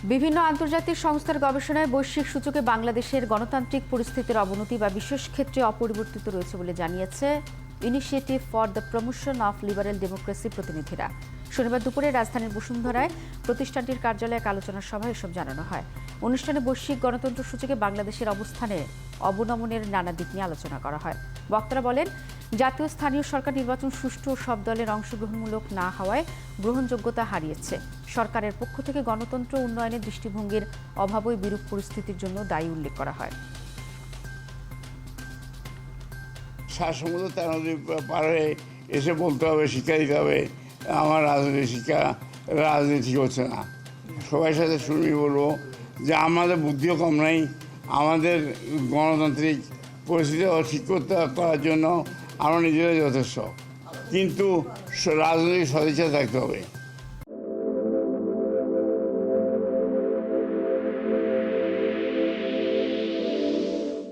বিভিন্ন আন্তর্জাতিক সংস্থার গবেষণায় বৈশ্বিক সূচকে বাংলাদেশের গণতান্ত্রিক পরিস্থিতির অবনতি বা বিশেষ ক্ষেত্রে অপরিবর্তিত রয়েছে বলে জানিয়েছে initiative for the promotion of liberal democracy প্রতিনিধিরা। শনিবার দুপুরে রাজধানীর বসুন্ধরায় প্রতিষ্ঠানটির কার্যালয়ে এক আলোচনা সভায় এসব জানানো হয়। অনুষ্ঠানে বৈশ্বিক গণতন্ত্র সূচকে বাংলাদেশের অবস্থানে অবনমনের নানা দিক নিয়ে আলোচনা করা হয়। বক্তারা বলেন, জাতীয় স্থানীয় সরকার নির্বাচন সুষ্ঠু ও সব দলের অংশগ্রহণমূলক না হওয়ায় গ্রহণযোগ্যতা হারিয়েছে। সরকারের পক্ষ থেকে গণতন্ত্র উন্নয়নের দৃষ্টিভঙ্গির অভাবই বিরূপ পরিস্থিতির জন্য দায়ী উল্লেখ করা হয়। সমুদ্র 13 নদী পারে এসে বলতে হবে, শিক্ষা দিতে হবে আমার রাজনীতি হচ্ছে না। সবার সাথে শুনি বলবো যে আমাদের বুদ্ধিও কম নাই, আমাদের গণতান্ত্রিক পরিস্থিতি ঠিক করার জন্য আমরা নিজেরা যথেষ্ট, কিন্তু রাজনৈতিক সদিচ্ছা থাকতে হবে।